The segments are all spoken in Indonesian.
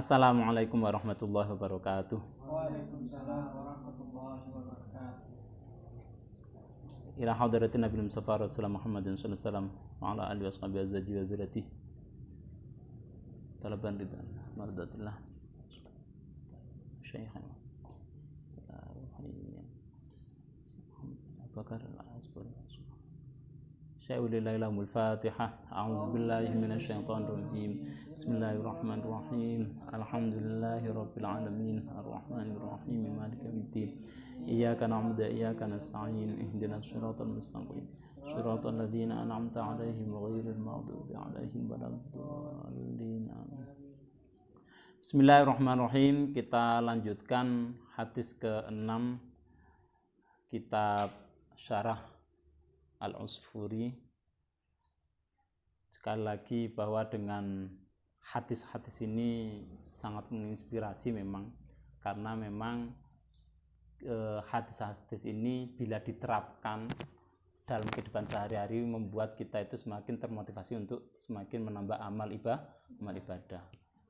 Assalamualaikum warahmatullahi wabarakatuh. Waalaikumsalam warahmatullahi wabarakatuh. Ila hadratin Nabi Mustafa Rasulullah Muhammadin sallallahu alaihi wasallam wa ala alihi washabihi azwaji wa dzurriyyatihi. Talaban ridwan mardatillah. Syaikhana. Bakar al-asfar. Syaikhul lahumul Fatihah. A'udzu billahi minasyaitonir rajim. Bismillahirrahmanirrahim. Alhamdulillahirabbil alamin. Arrahmanir rahim. Maliki yaumiddin. Iyyaka na'budu wa iyyaka nasta'in. Ihdinas siratal mustaqim. Siratal ladzina an'amta 'alaihim ghairil maghdubi 'alaihim waladdallin. Bismillahirrahmanirrahim. Kita lanjutkan hadis ke-6 kitab Syarah Al-Usfuri. Sekali lagi bahwa dengan hadis-hadis ini sangat menginspirasi memang, karena memang hadis-hadis ini bila diterapkan dalam kehidupan sehari-hari membuat kita itu semakin termotivasi untuk semakin menambah amal ibadah.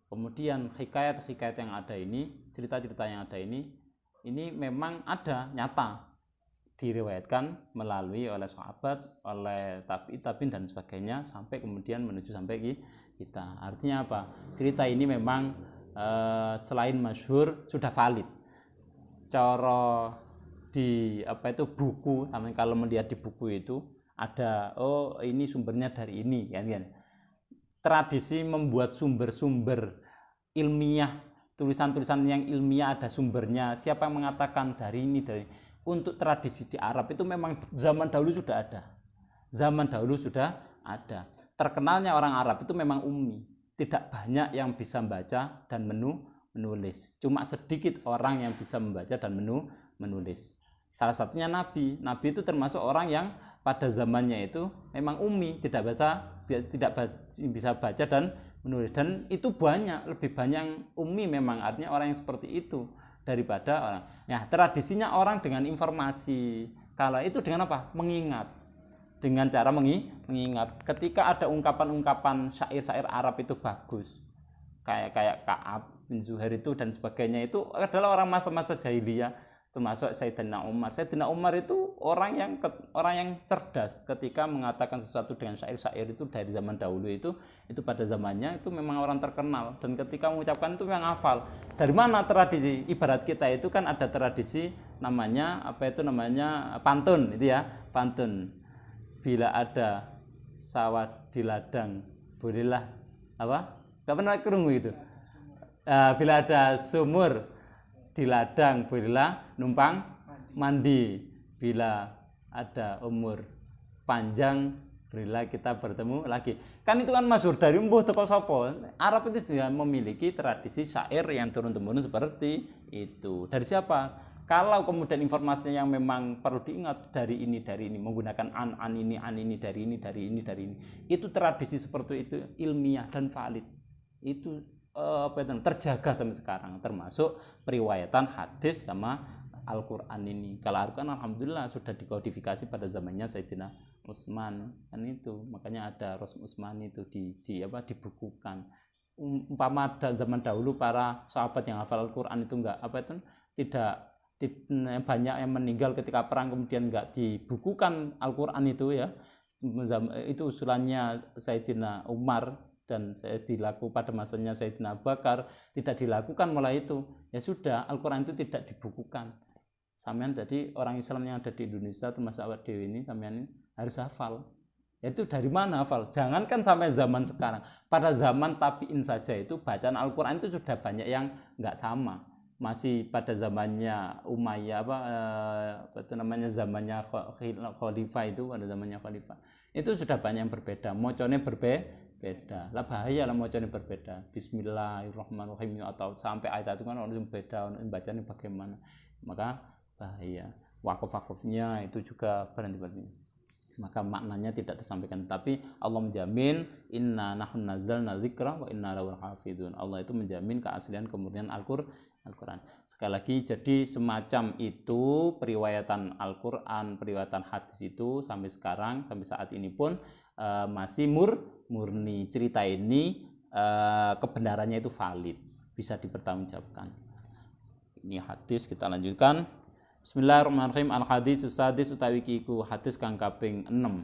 Kemudian hikayat-hikayat yang ada ini, cerita-cerita yang ada ini memang ada, nyata, diriwayatkan melalui oleh sahabat, oleh tabi'in dan sebagainya, sampai kemudian menuju sampai kita. Artinya apa? Cerita ini memang selain masyhur sudah valid. Cara di buku, sampai kalau melihat di buku itu ada, oh ini sumbernya dari ini, kan? Tradisi membuat sumber-sumber ilmiah, tulisan-tulisan yang ilmiah ada sumbernya. Siapa yang mengatakan dari ini, dari untuk tradisi di Arab itu memang zaman dahulu sudah ada. Terkenalnya orang Arab itu memang ummi, tidak banyak yang bisa membaca dan menulis. Cuma sedikit orang yang bisa membaca dan menulis. Salah satunya Nabi itu termasuk orang yang pada zamannya itu memang ummi, tidak bisa baca dan menulis. Dan itu lebih banyak yang ummi memang, artinya orang yang seperti itu daripada orang. Ya, tradisinya orang dengan informasi. Kalau itu dengan apa? Mengingat. Dengan cara mengingat. Ketika ada ungkapan-ungkapan syair-syair Arab itu bagus, kayak Ka'ab bin Zuhair itu dan sebagainya, itu adalah orang masa-masa jahiliyah, termasuk Sayyidina Umar. Sayyidina Umar itu orang yang cerdas. Ketika mengatakan sesuatu dengan syair-syair itu dari zaman dahulu itu pada zamannya itu memang orang terkenal, dan ketika mengucapkan itu memang hafal. Dari mana tradisi? Ibarat kita itu kan ada tradisi namanya pantun, itu ya, pantun. Bila ada sawah di ladang, bolehlah Gak pernah kerungu itu. Bila ada sumur di ladang, bolehlah numpang mandi. Bila ada umur panjang, berilah kita bertemu lagi. Kan itu kan masyhur dari mbuh teko sapa. Arab itu juga memiliki tradisi syair yang turun-temurun seperti itu. Dari siapa? Kalau kemudian informasinya yang memang perlu diingat dari ini, menggunakan an ini, dari ini. Itu tradisi seperti itu ilmiah dan valid. Itu terjaga sampai sekarang, termasuk periwayatan hadis sama Al-Quran ini. Kalau Al-Quran alhamdulillah sudah dikodifikasi pada zamannya Sayyidina Utsman, kan itu makanya ada Rasm Utsman itu dibukukan. Umpama zaman dahulu para sahabat yang hafal Al-Quran itu tidak banyak yang meninggal ketika perang, kemudian enggak dibukukan Al-Quran itu ya, itu usulannya Sayyidina Umar dan dilakukan pada masanya Sayyidina Abu Bakar, tidak dilakukan mulai itu, ya sudah, Al-Quran itu tidak dibukukan. Sampean jadi orang Islam yang ada di Indonesia termasuk awak dewi ini, sampean harus hafal. Itu dari mana hafal? Jangankan sampai zaman sekarang, pada zaman tabi'in saja itu bacaan Al-Quran itu sudah banyak yang enggak sama. Masih pada zamannya Umayyah zamannya Khalifah itu, pada zamannya Khalifah itu sudah banyak yang berbeda, mocone berbeda. Lah bahaya lah mocone berbeda. Bismillahirrahmanirrahim atau sampai ayat itu kan orang beda, bacanya bagaimana, maka bahaya. Wakaf-wakafnya itu juga berhenti, maka maknanya tidak tersampaikan. Tapi Allah menjamin, inna nahnu nazzalna dzikra wa inna lahu hafizun. Allah itu menjamin keaslian kemurnian Al-Quran. Sekali lagi, jadi semacam itu periwayatan Al-Quran, periwayatan hadis itu sampai sekarang, sampai saat ini pun masih murni. Cerita ini kebenarannya itu valid. bisa dipertanggungjawabkan. Ini hadis, kita lanjutkan. Bismillahirrahmanirrahim. Al hadis sadis utawi kiku hadis kang kaping 6.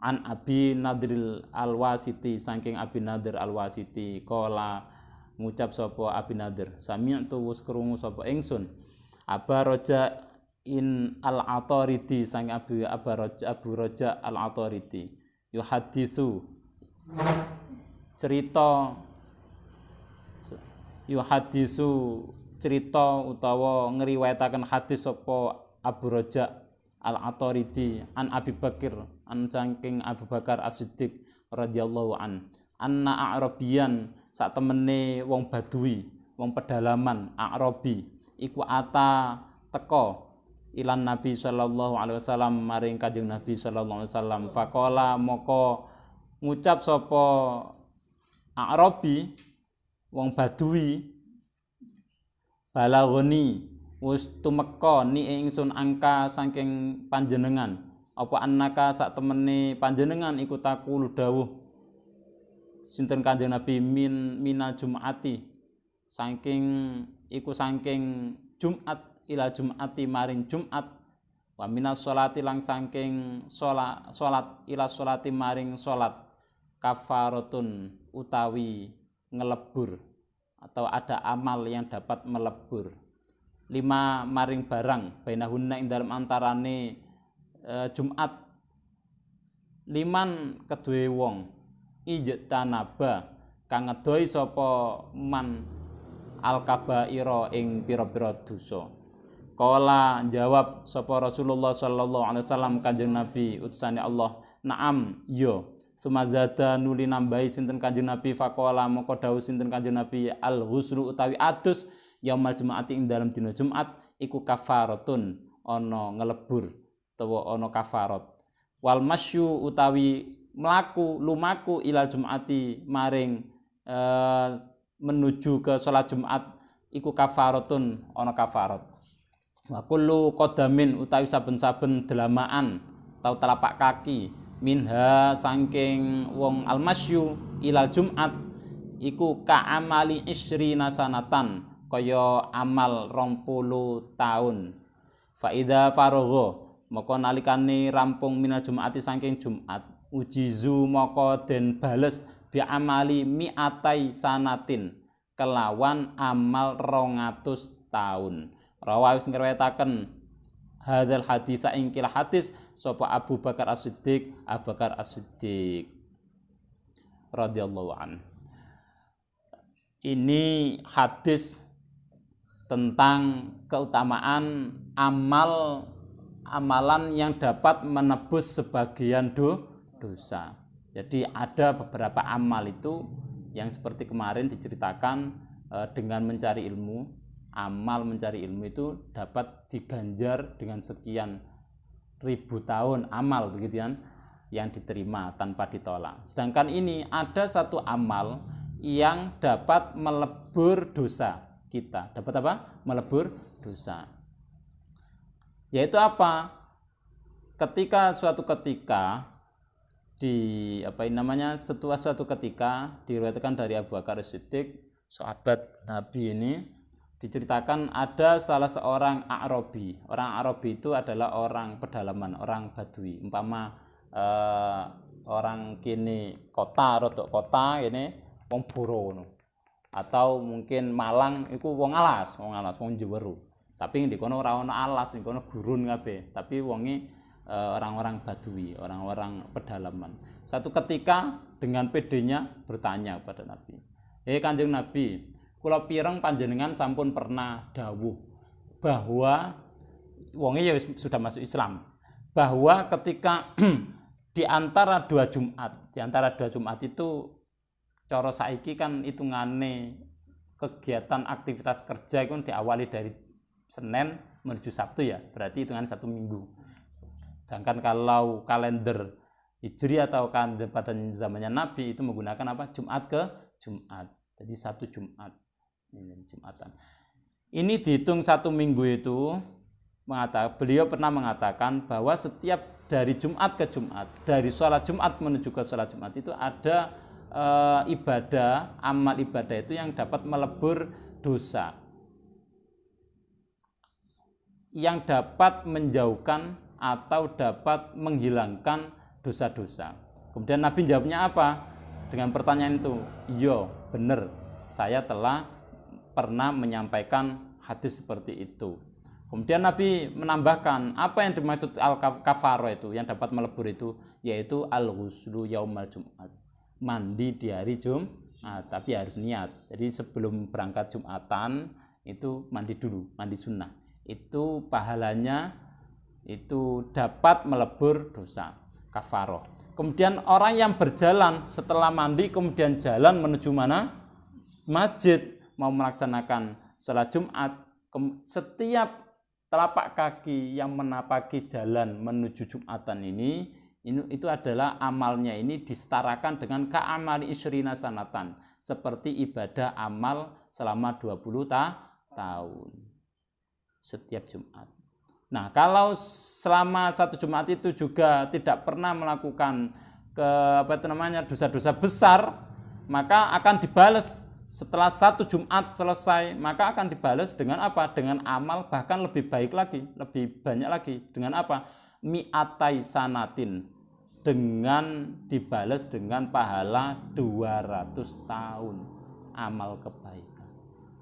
An Abi Nadril Al-Wasiti, saking Abi Nadir Al-Wasiti, qala ngucap sapa Abi Nadir, sami'tu wus krungu sapa ingsun Aba Raja in Al-Ataridi, saking Abu Raja Al-Ataridi, yuhaditsu cerita utawa ngriwayataken hadis sapa Abu Raja Al-Ataridi an Abi Bakar, an saking Abu Bakar As-Siddiq radhiyallahu an, anna A'rabiyan, sak temene wong Badui, wong pedalaman A'rabi iku ata teka ilan Nabi sallallahu alaihi wasallam maring Kanjeng Nabi sallallahu alaihi wasallam, faqala moko ngucap sapa A'rabi wong Badui, balagoni wis tumeka ni ingsun angka saking panjenengan apa annaka sak temene panjenengan iku takul dawuh sinten Kanjeng Nabi minal Jum'ati, saking Jumat ila Jum'ati maring Jumat, wa minas sholati lang saking salat ila sholati maring salat, kafaratun utawi ngelebur atau ada amal yang dapat melebur, lima maring barang bainahunna ing dalem antarane Jumat, liman kedue wong ijtanaba kang ngedoi sapa man al-kabaira ing pira-pira dosa. Qala jawab sapa Rasulullah sallallahu alaihi wasallam Kanjeng Nabi utusane Allah, naam yo. Sumazada nuli nambahi sinten Kanjeng Nabi, faqala moko dawuh sinten Kanjeng Nabi, al-ghuslu utawi adus yaumal jumu'ati ing dalam dina Jumat iku kafaratun ana ngelebur utawa ana kafarat. Wal masyu utawi mlaku lumaku ilal Jum'ati maring menuju ke salat Jumat iku kafaratun ana kafarat. Wa kullu qadamin utawi saben-saben delamaan atau telapak kaki minha saking wong almasyu ilal Jumat iku ka'amali isrina sanatan, kaya amal 20 taun. Fa idza faragha maka nalikane rampung minal Jum'ati saking Jumat, ujizu maka den bales bi amali mi'atai sanatin kelawan amal 200 taun. Rawahu sing riwayataken hadzal hadits ing kila hadis sapa Abu Bakar As-Siddiq, Abu Bakar As-Siddiq radhiyallahu an. Ini hadis tentang keutamaan amalan yang dapat menebus sebagian dosa. Jadi ada beberapa amal itu yang seperti kemarin diceritakan dengan mencari ilmu. Amal mencari ilmu itu dapat diganjar dengan sekian ribu tahun amal, begitu kan, yang diterima tanpa ditolak. Sedangkan ini ada satu amal yang dapat melebur dosa kita. Dapat apa? Melebur dosa. Yaitu apa? Suatu ketika diriwayatkan dari Abu Bakar As-Siddiq, sahabat Nabi ini, diceritakan ada salah seorang A'rabi. Orang A'rabi itu adalah orang pedalaman, orang Badui. Umpama orang kini rodok kota ini wong Boro, atau mungkin Malang itu wong alas, wong Jeweru. Tapi di kono ora ono alas, di kono gurun kabeh. Tapi wonge orang-orang Badui, orang-orang pedalaman. Satu ketika dengan pedenya bertanya kepada Nabi, Kanjeng Nabi, kula pireng panjenengan sampun pernah dawuh bahwa wonge ya sudah masuk Islam, bahwa ketika di antara dua Jumat itu cara saiki kan hitungane kegiatan aktivitas kerja itu diawali dari Senin menuju Sabtu ya, berarti hitungan 1 minggu. Sedangkan kalau kalender Hijri atau kalender pada zamannya Nabi itu menggunakan apa? Jumat ke Jumat. Jadi 1 Jumat. Ini Jumatan. Ini dihitung 1 minggu itu, beliau pernah mengatakan bahwa setiap dari Jumat ke Jumat, dari sholat Jumat menuju ke sholat Jumat itu ada ibadah, amal ibadah itu yang dapat melebur dosa, yang dapat menjauhkan atau dapat menghilangkan dosa-dosa. Kemudian Nabi jawabnya apa? Dengan pertanyaan itu, iya benar, saya telah pernah menyampaikan hadis seperti itu. Kemudian Nabi menambahkan apa yang dimaksud al-kafaroh itu, yang dapat melebur itu, yaitu al-ghuslu yaumal Jumat, mandi di hari Jumat, tapi harus niat. Jadi sebelum berangkat Jumatan itu mandi dulu, mandi sunnah. Itu pahalanya itu dapat melebur dosa, kafaroh. Kemudian orang yang berjalan setelah mandi kemudian jalan menuju mana? Masjid, mau melaksanakan sholat Jumat, setiap telapak kaki yang menapaki jalan menuju Jumatan ini itu adalah amalnya ini disetarakan dengan ka'amali isyrina sanatan, seperti ibadah amal selama 20 tahun setiap Jumat. Nah, kalau selama satu Jumat itu juga tidak pernah melakukan dosa-dosa besar, maka akan dibalas setelah satu Jumat selesai, maka akan dibalas dengan apa? Dengan amal bahkan lebih baik lagi, lebih banyak lagi. Dengan apa? Mi'atai sanatin, dengan dibalas dengan pahala 200 tahun amal kebaikan.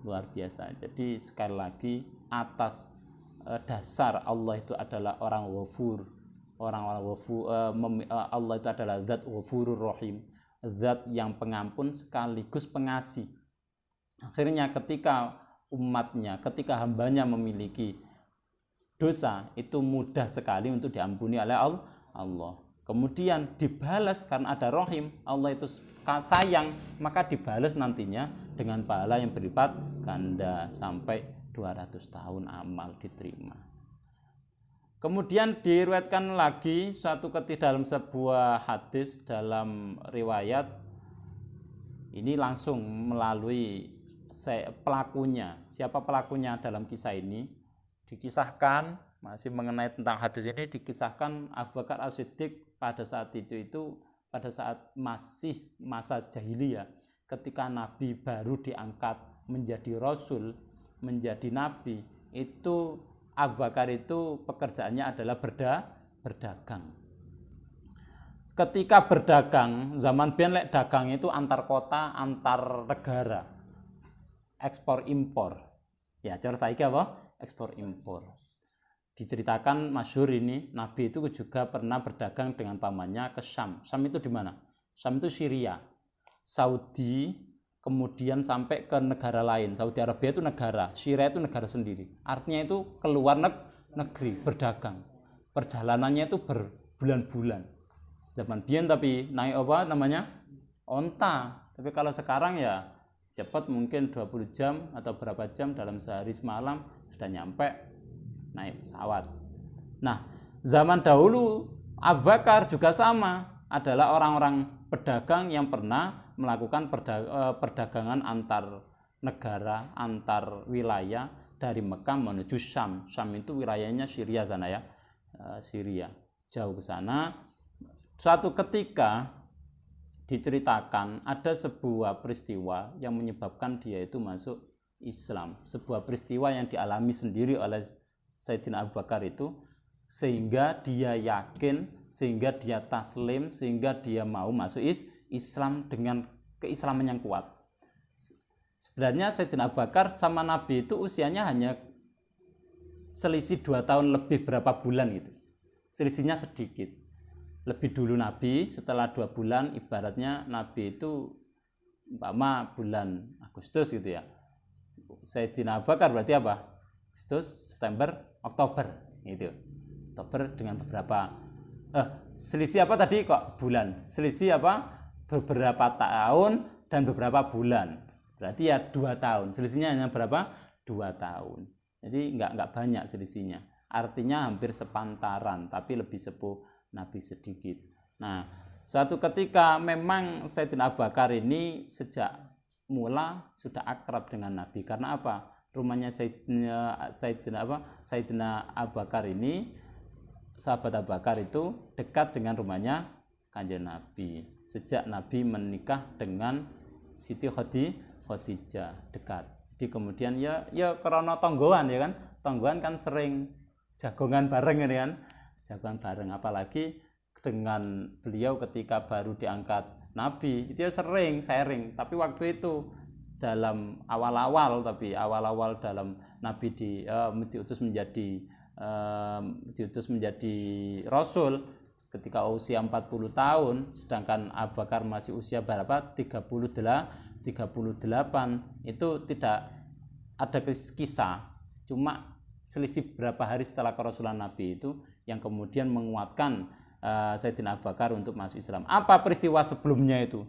Luar biasa. Jadi sekali lagi, atas dasar Allah itu adalah orang ghafur, Allah itu adalah zat ghafurur rahim, zat yang pengampun sekaligus pengasih. Akhirnya ketika umatnya, ketika hambanya memiliki dosa, itu mudah sekali untuk diampuni oleh Allah. Kemudian dibalas karena ada rahim, Allah itu sayang, maka dibalas nantinya dengan pahala yang berlipat ganda sampai 200 tahun amal diterima. Kemudian diriwayatkan lagi suatu ketika dalam sebuah hadis dalam riwayat ini langsung melalui pelakunya. Siapa pelakunya dalam kisah ini? Dikisahkan masih mengenai tentang hadis ini, dikisahkan Abu Bakar As-Siddiq pada saat itu pada saat masih masa jahiliyah, ketika Nabi baru diangkat menjadi Rasul, menjadi Nabi, itu Abu Bakar itu pekerjaannya adalah berdagang. Ketika berdagang, zaman biyen lek dagang itu antar kota, antar negara, ekspor impor. Ya, cara saiki apa? Ekspor impor. Diceritakan masyhur ini, Nabi itu juga pernah berdagang dengan pamannya ke Syam. Syam itu di mana? Syam itu Syria, Saudi, kemudian sampai ke negara lain. Saudi Arabia itu negara, Syria itu negara sendiri. Artinya itu keluar negeri berdagang. Perjalanannya itu berbulan-bulan. Zaman biyen tapi naik apa namanya? Onta. Tapi kalau sekarang ya cepat, mungkin 20 jam atau berapa jam dalam sehari semalam sudah nyampe naik pesawat. Nah, zaman dahulu Abu Bakar juga sama, adalah orang-orang pedagang yang pernah melakukan perdagangan antar negara, antar wilayah dari Mekah menuju Syam. Syam itu wilayahnya Syria sana ya, Syria, jauh ke sana. Suatu ketika diceritakan ada sebuah peristiwa yang menyebabkan dia itu masuk Islam. Sebuah peristiwa yang dialami sendiri oleh Sayyidina Abu Bakar itu, sehingga dia yakin, sehingga dia taslim, sehingga dia mau masuk Islam dengan keislaman yang kuat. Sebenarnya Sayyidina Abu Bakar sama Nabi itu usianya hanya selisih 2 tahun lebih berapa bulan gitu. Selisihnya sedikit. Lebih dulu Nabi, setelah 2 bulan, ibaratnya Nabi itu umpama bulan Agustus gitu ya. Sayyidina Abu Bakar berarti apa? Agustus, September, Oktober gitu. Oktober dengan beberapa selisih apa tadi kok bulan? Selisih apa? Beberapa tahun dan beberapa bulan. Berarti ya 2 tahun. Selisihnya hanya berapa? 2 tahun. Jadi enggak banyak selisihnya. Artinya hampir sepantaran, tapi lebih sepuh Nabi sedikit. Nah, suatu ketika memang Sayyidina Abu Bakar ini sejak mula sudah akrab dengan Nabi. Karena apa? Rumahnya Sayyidina Abu Bakar ini, sahabat Abu Bakar itu dekat dengan rumahnya Kanjeng Nabi. Sejak Nabi menikah dengan Siti Khadijah dekat. Jadi kemudian ya karena tonggoan ya kan. Tonggoan kan sering jagongan bareng ya kan. Jagongan bareng, apalagi dengan beliau ketika baru diangkat Nabi, itu ya sering sharing. Tapi waktu itu dalam awal-awal dalam Nabi diutus menjadi Rasul ketika usia 40 tahun, sedangkan Abu Bakar masih usia berapa? 38. Itu tidak ada kisah, cuma selisih berapa hari setelah kerasulan Nabi itu yang kemudian menguatkan Sayyidina Abu Bakar untuk masuk Islam. Apa peristiwa sebelumnya itu?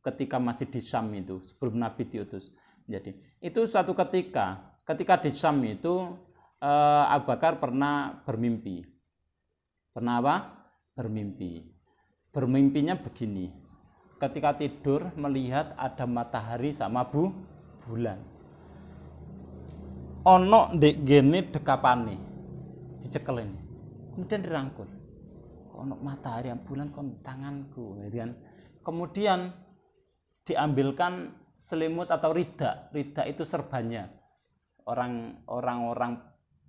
Ketika masih di Syam itu, sebelum Nabi diutus. Jadi itu suatu ketika di Syam itu Abu Bakar pernah bermimpi. Pernah apa? Bermimpi. Bermimpinya begini. Ketika tidur melihat ada matahari sama bulan. Ono ndek gene dekapane. Dicekelin. Kemudian dirangkul. Ono matahari yang bulan kon tanganku. Kemudian diambilkan selimut atau rida. Rida itu serbannya. Orang-orang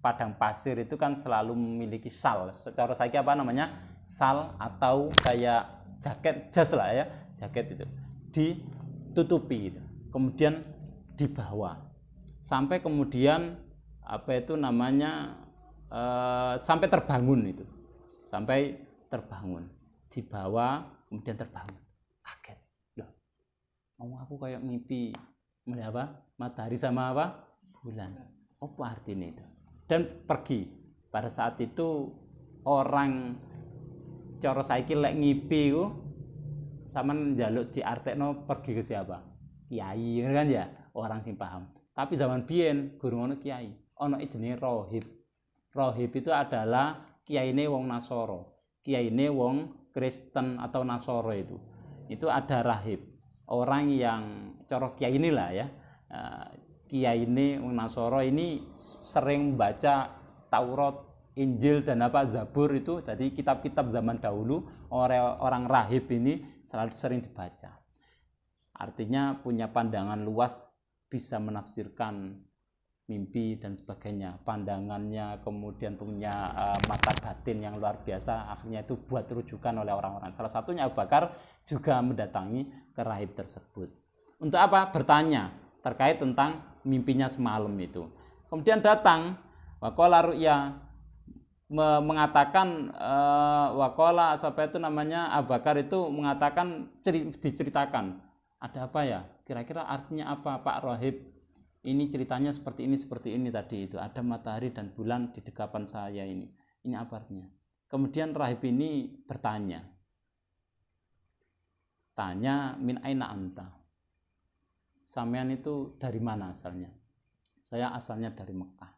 padang pasir itu kan selalu memiliki sal. Secara saiki apa namanya? Sal atau kayak jaket jas lah ya. Jaket itu ditutupi gitu. Kemudian dibawa. Sampai kemudian sampai terbangun itu. Sampai terbangun. Dibawa kemudian terbangun. Kaget. Loh. Aku kayak mimpi melihat apa? Matahari sama apa? Bulan. Apa artinya itu? Dan pergi. Pada saat itu orang cara saiki lek ngipi ku sampean njaluk diartekno pergi ke siapa? Kiai kan ya, orang sing paham. Tapi zaman biyen guru ngono kiai. Ana jenenge rohib. Rohib itu adalah kiyaine wong Nasoro. Kiyaine wong Kristen atau Nasoro itu. Itu ada rahib. Orang yang cara kiai inilah ya. Kiai ini Nasoro ini sering membaca Taurat, Injil dan Zabur itu. Jadi kitab-kitab zaman dahulu orang rahib ini selalu sering dibaca. Artinya punya pandangan luas, bisa menafsirkan mimpi dan sebagainya. Pandangannya kemudian punya mata batin yang luar biasa. Akhirnya itu buat rujukan oleh orang-orang. Salah satunya Abu Bakar juga mendatangi ke rahib tersebut. Untuk apa? Bertanya terkait tentang mimpinya semalam itu. Kemudian datang waqala ru'ya mengatakan waqala Abu Bakar itu mengatakan diceritakan ada apa ya? Kira-kira artinya apa Pak Rahib? Ini ceritanya seperti ini tadi itu. Ada matahari dan bulan di dekapan saya ini. Ini apa artinya? Kemudian rahib ini bertanya. Tanya min aina anta? Sampean itu dari mana asalnya? Saya asalnya dari Mekah.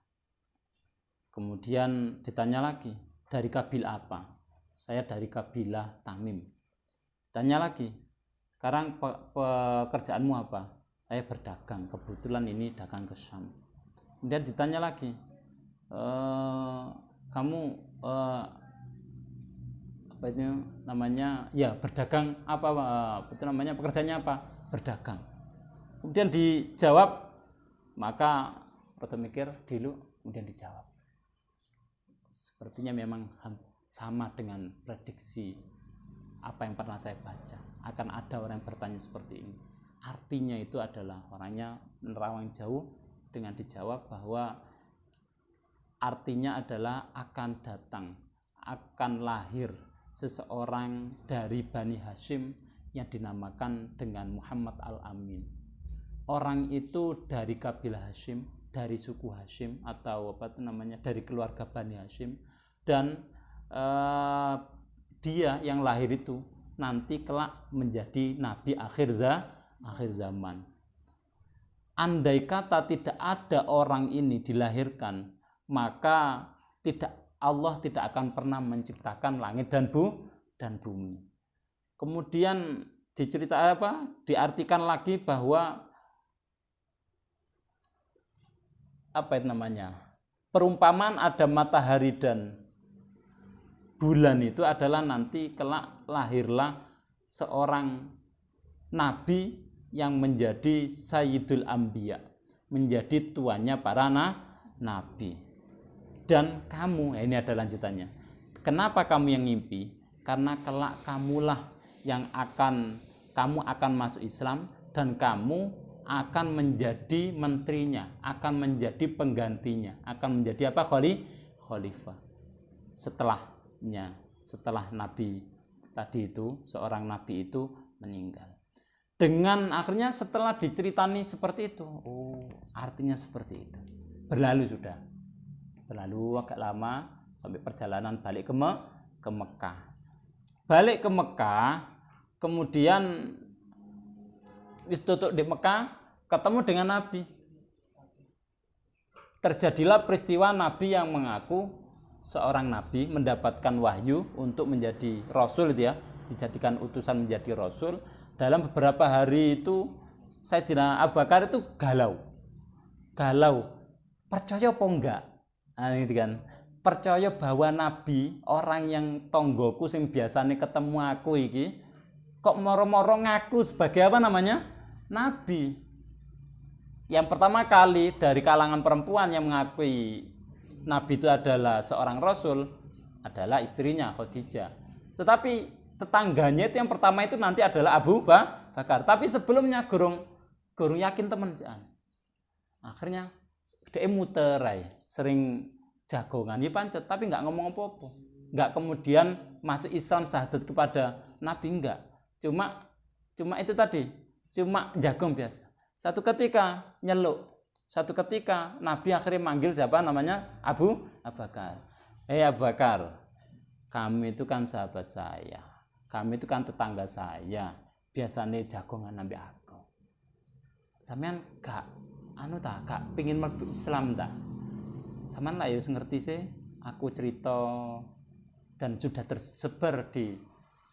Kemudian ditanya lagi, dari kabilah apa? Saya dari kabilah Tamim. Tanya lagi, sekarang pekerjaanmu apa? Saya berdagang, kebetulan ini dagang ke Syam. Kemudian ditanya lagi, kamu apa itu namanya? Ya berdagang apa? Itu namanya pekerjaannya apa? Berdagang. Kemudian dijawab, maka rada mikir dulu, kemudian dijawab. Sepertinya memang sama dengan prediksi apa yang pernah saya baca. Akan ada orang yang bertanya seperti ini. Artinya itu adalah orangnya nerawang jauh dengan dijawab bahwa artinya adalah akan datang, akan lahir seseorang dari Bani Hashim yang dinamakan dengan Muhammad Al-Amin. Orang itu dari kabilah Hashim, dari suku Hashim atau dari keluarga Bani Hashim, dan dia yang lahir itu nanti kelak menjadi nabi akhir zaman. Andai kata tidak ada orang ini dilahirkan, maka Allah tidak akan pernah menciptakan langit dan bumi. Kemudian diartikan lagi bahwa perumpamaan ada matahari dan bulan itu adalah nanti kelak lahirlah seorang nabi yang menjadi Sayyidul Anbiya, menjadi tuannya para nabi. Dan kamu, ini ada lanjutannya. Kenapa kamu yang ngimpi? Karena kelak kamulah yang kamu akan masuk Islam dan kamu akan menjadi menterinya, akan menjadi penggantinya, akan menjadi apa? Khalifah. Setelah nabi tadi itu, seorang nabi itu meninggal. Dengan akhirnya setelah diceritani seperti itu, oh artinya seperti itu. Berlalu agak lama sampai perjalanan balik ke Mekah. Balik ke Mekah, kemudian wis tutuk di Mekah, ketemu dengan Nabi. Terjadilah peristiwa Nabi yang mengaku seorang Nabi mendapatkan wahyu untuk menjadi Rasul itu ya, dijadikan utusan menjadi Rasul. Dalam beberapa hari itu Sayyidina Abu Bakar itu galau, percaya apa enggak? Nah, gitu kan, percaya bahwa Nabi, orang yang tonggoku sing biasanya ketemu aku iki, kok moro-moro ngaku sebagai apa namanya? Nabi. Yang pertama kali dari kalangan perempuan yang mengakui Nabi itu adalah seorang Rasul adalah istrinya Khadijah. Tetapi tetangganya itu yang pertama itu nanti adalah Abu Bakar. Tapi sebelumnya gurung yakin teman. Akhirnya dia muterai, sering jagongan ya pancet, tapi nggak ngomong apa-apa. Nggak kemudian masuk Islam syahadat kepada Nabi, enggak. Cuma itu tadi, cuma jagong biasa. Satu ketika nyeluk, satu ketika Nabi akhirnya manggil siapa namanya? Abu Bakar. Abu Bakar, kami itu kan sahabat saya. Kami itu kan tetangga saya, biasanya jagongan nabi aku. Sampean gak pingin mlebu Islam tak? Sampean lah ya ngerti sih, aku cerita dan sudah tersebar di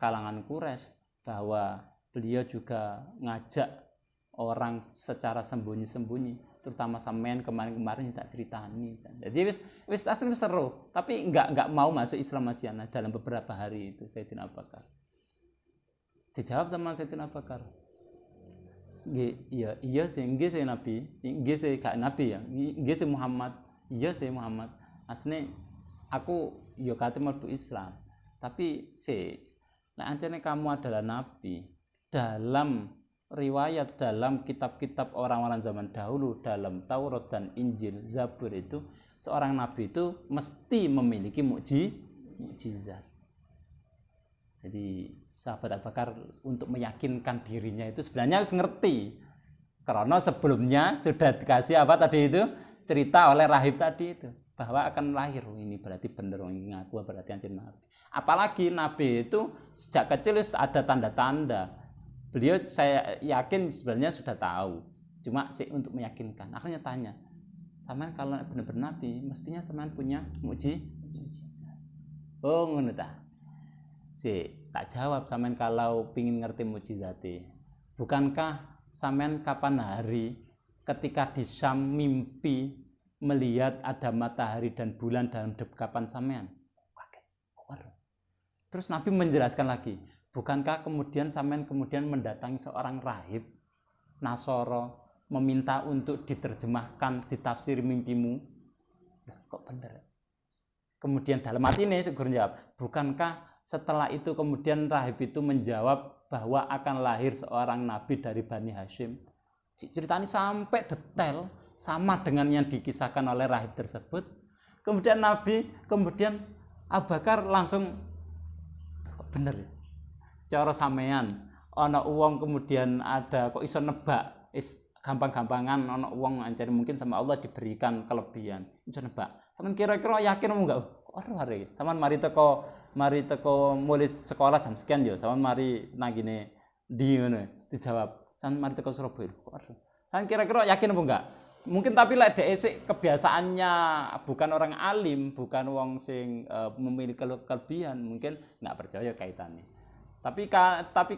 kalangan Quraisy bahwa beliau juga ngajak orang secara sembunyi-sembunyi, terutama sampean kemarin tak ceritani. Jadi wis asli seru, tapi enggak mau masuk Islam Asyana dalam beberapa hari itu Sayyidina Abu Bakar. Dijawab sama Sayyidina Abu Bakar. Iya sih, nggih sih Nabi, nggih sih gak Nabi ya, nggih sih Muhammad, iya sih Muhammad. Asline aku yo kate mlebu Islam, tapi nek ancene kamu adalah Nabi, dalam riwayat dalam kitab-kitab orang-orang zaman dahulu, dalam Taurat dan Injil, Zabur itu seorang Nabi itu mesti memiliki mukjizat. Jadi sahabat Abu Bakar untuk meyakinkan dirinya itu sebenarnya harus ngerti, karena sebelumnya sudah dikasih apa tadi itu cerita oleh rahib tadi itu bahwa akan lahir. Ini berarti bener ini ngaku berarti anjir Nabi. Apalagi Nabi itu sejak kecil ada tanda-tanda. Beliau saya yakin sebenarnya sudah tahu, cuma untuk meyakinkan. Akhirnya tanya, sampean kalau benar-benar Nabi, mestinya sampean punya mukjizat. Oh ngono ta. Tak jawab sampean kalau pingin ngerti mukjizate. Bukankah sampean kapan hari ketika di Syam mimpi melihat ada matahari dan bulan dalam dekapan sampean? Kaget. Terus Nabi menjelaskan lagi, bukankah kemudian sampean mendatangi seorang rahib Nasoro meminta untuk diterjemahkan, ditafsir mimpimu? Kok bener? Kemudian dalam hati ini Syukur jawab, bukankah setelah itu kemudian rahib itu menjawab bahwa akan lahir seorang nabi dari Bani Hashim. Ceritanya sampai detail sama dengan yang dikisahkan oleh rahib tersebut. Kemudian Abu Bakar langsung bener ya. Cara sampean ana uang kemudian ada kok iso nebak gampang-gampangan ana uang ancen mungkin sama Allah diberikan kelebihan. Iso nebak. Sampeyan kira-kira yakin apa enggak? Hari sampean mari teko mulai sekolah jam sekian yo, sampean mari nang gini ndi ngono. Dijawab, sampean mari teko Surabaya. Sampean kira-kira yakin apa enggak? Mungkin tapi lek dhek kebiasaannya bukan orang alim, bukan wong sing memiliki kelebihan, mungkin enggak percaya kaitannya. Tapi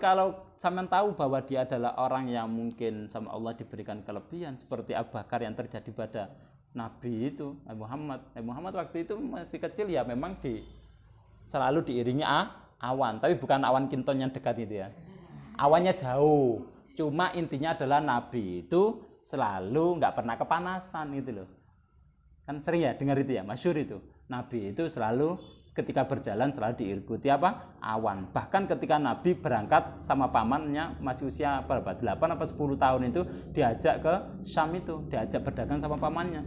kalau sampean tahu bahwa dia adalah orang yang mungkin sama Allah diberikan kelebihan seperti Abu Bakar yang terjadi pada Nabi itu, Nabi Muhammad waktu itu masih kecil ya, memang selalu diiringi awan, tapi bukan awan kinton yang dekat itu ya. Awannya jauh. Cuma intinya adalah Nabi itu selalu nggak pernah kepanasan gitu loh. Kan sering ya dengar itu ya, masyhur itu. Nabi itu selalu ketika berjalan selalu diikuti apa? Awan. Bahkan ketika Nabi berangkat sama pamannya masih usia berapa? 8 apa 10 tahun itu diajak ke Syam itu, diajak berdagang sama pamannya.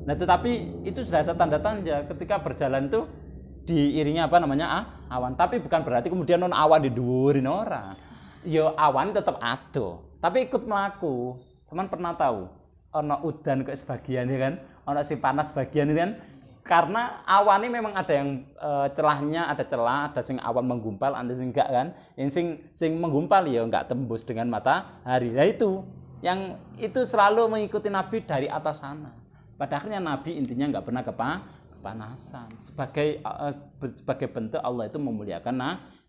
Nah, tetapi itu sudah ada tanda-tanda ketika berjalan itu diiringi apa namanya? Awan. Tapi bukan berarti kemudian non awan didurin orang. Yo awan tetap ada, tapi ikut melaku. Teman pernah tahu ono udan ke sebagian ya kan? Ono si panas sebagian itu kan? Karena awan ini memang ada yang celahnya, ada celah, ada sing awan menggumpal, ada sing enggak kan. Yang sing menggumpal ya enggak tembus dengan matahari. Nah itu yang itu selalu mengikuti Nabi dari atas sana. Pada akhirnya Nabi intinya enggak pernah kepanasan. Sebagai bentuk Allah itu memuliakan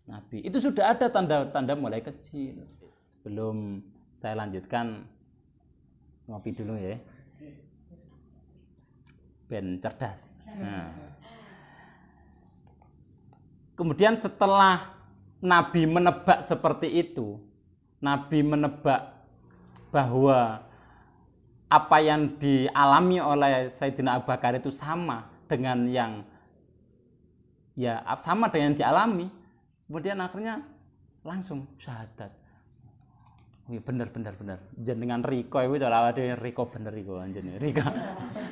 Nabi. Itu sudah ada tanda-tanda mulai kecil. Sebelum saya lanjutkan, ngopi dulu ya. Ben cerdas. Nah. Kemudian setelah Nabi menebak seperti itu, Nabi menebak bahwa apa yang dialami oleh Sayyidina Abu Bakar itu sama dengan yang dialami. Kemudian akhirnya langsung syahadat. Oh, bener. Jenengan Riko itu ora ada Riko bener iku anjene.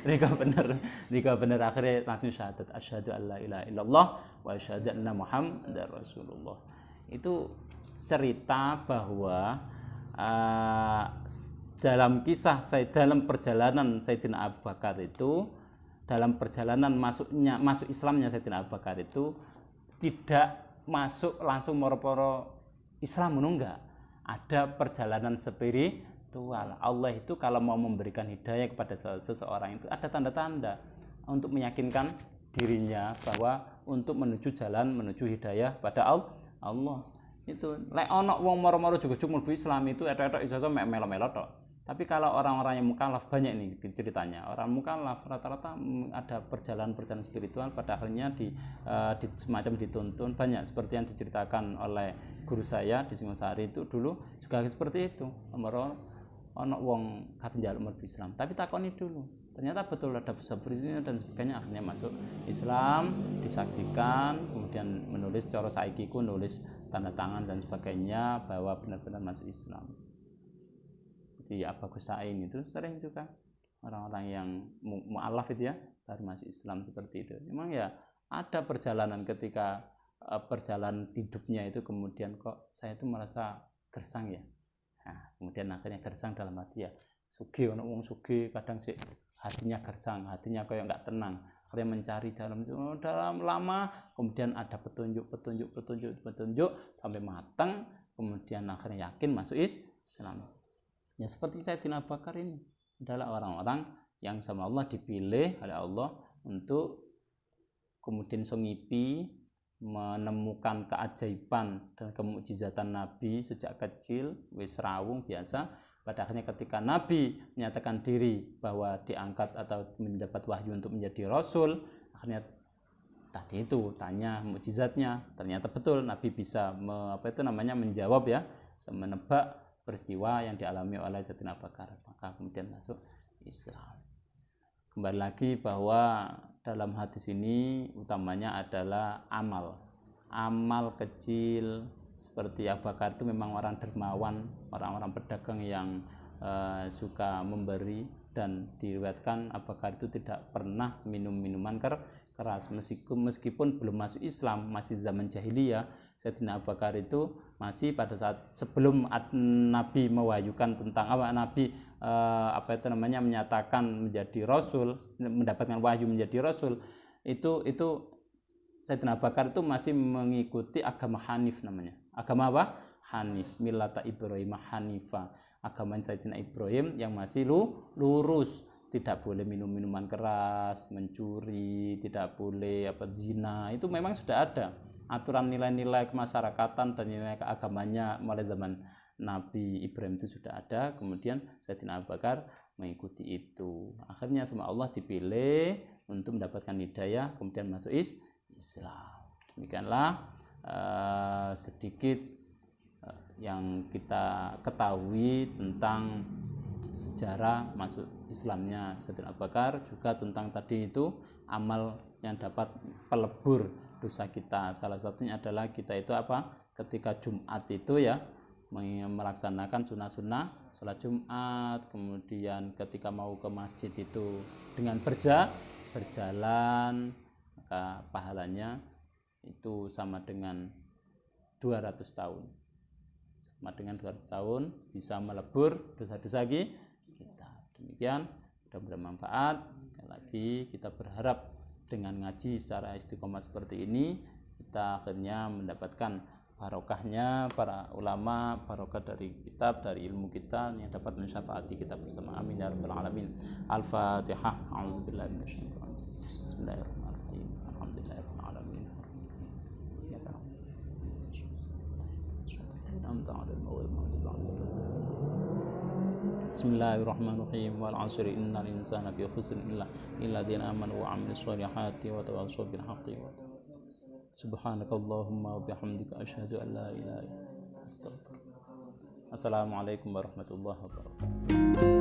Riko bener akhirnya langsung syahadat asyhadu alla ilaha illallah wa asyhadu anna Muhammadar Rasulullah. Itu cerita bahwa dalam perjalanan Sayyidina Abu Bakar itu, dalam perjalanan masuk Islamnya Sayyidina Abu Bakar itu tidak masuk langsung moro-moro Islam enggak. Ada perjalanan spiritual. Allah itu kalau mau memberikan hidayah kepada seseorang itu ada tanda-tanda untuk meyakinkan dirinya bahwa untuk menuju hidayah pada Allah. Itu lek ana wong moro-moro jujuk-jujuk mlebu Islam itu etok-etok ijazah melo-melo tok. Tapi kalau orang-orang yang mukallaf, banyak nih ceritanya. Orang mukallaf rata-rata ada perjalanan spiritual, pada akhirnya semacam dituntun. Banyak seperti yang diceritakan oleh guru saya di Singosari itu dulu juga seperti itu. Ono wong kate njaluk mlebu Islam, tapi takoni dulu. Ternyata betul ada spiritualnya dan sebagainya, akhirnya masuk Islam, disaksikan, kemudian menulis cara saikiku, nulis tanda tangan dan sebagainya bahwa benar-benar masuk Islam. Di Abagus Sa'in itu sering juga orang-orang yang mu'alaf itu ya baru masuk Islam seperti itu. Memang ya ada perjalanan ketika perjalanan hidupnya itu kemudian kok saya itu merasa gersang ya. Nah, kemudian akhirnya gersang dalam hati ya. Sugih ono wong sugih kadang sih hatinya gersang, hatinya kayak enggak tenang. Akhirnya mencari dalam lama, kemudian ada petunjuk sampai matang, kemudian akhirnya yakin masuk Islam. Ya seperti Sayyidina Abu Bakar ini adalah orang-orang yang sama Allah dipilih oleh Allah untuk kemudian songipi menemukan keajaiban dan kemukjizatan Nabi sejak kecil, wis rawung biasa. Pada akhirnya ketika Nabi menyatakan diri bahwa diangkat atau mendapat wahyu untuk menjadi Rasul, akhirnya tadi itu tanya mukjizatnya, ternyata betul Nabi bisa menjawab ya, menebak peristiwa yang dialami oleh Sayyidina Abu Bakar, maka kemudian masuk Islam. Kembali lagi bahwa dalam hadis ini utamanya adalah amal kecil. Seperti Abu Bakar itu memang orang dermawan, orang-orang pedagang yang suka memberi, dan diriwayatkan Abu Bakar itu tidak pernah minum minuman keras meskipun belum masuk Islam, masih zaman jahiliyah. Sayyidina Abu Bakar itu masih pada saat sebelum Nabi mewahyukan tentang Nabi menyatakan menjadi Rasul, mendapatkan wahyu menjadi Rasul, itu Sayyidina Abu Bakar itu masih mengikuti agama Hanif namanya. Agama apa? Hanif, millata Ibrahim Hanifa. Agama Sayyidina Ibrahim yang masih lurus. Tidak boleh minum minuman keras, mencuri, tidak boleh zina. Itu memang sudah ada aturan nilai-nilai kemasyarakatan dan nilai keagamanya mulai zaman Nabi Ibrahim itu sudah ada. Kemudian Sayyidina Abu Bakar mengikuti itu. Akhirnya sama Allah dipilih untuk mendapatkan hidayah, kemudian masuk Islam. Demikianlah sedikit yang kita ketahui tentang sejarah masuk Islamnya Sayyidina Abu Bakar, juga tentang tadi itu amal yang dapat pelebur dosa kita. Salah satunya adalah kita itu ketika Jumat itu ya melaksanakan sunnah-sunnah sholat Jumat, kemudian ketika mau ke masjid itu dengan berjalan, maka pahalanya itu sama dengan 200 tahun. Sama dengan 200 tahun bisa melebur dosa-dosa kita. Demikian, mudah-mudahan bermanfaat. Sekali lagi kita berharap dengan ngaji secara istiqomah seperti ini kita akhirnya mendapatkan barokahnya para ulama, barokah dari kitab, dari ilmu kita yang dapat mensyafaati kita bersama. Amin ya rabbal alamin. Al-Fatihah. A'udzubillahi minasyaitonir rajim. Bismillahirrahmanirrahim. Alhamdulillahirabbil alamin. Bismillahirrahmanirrahim. Wal 'asri innal insana fi khusr illa alladziina aamanu wa 'amilus shalihati wa tawassaw bil haqqi wa Subhanakallahumma wa bihamdika asyhadu an la ilaha illa anta astaghfiruka. Assalamualaikum warahmatullahi wabarakatuh.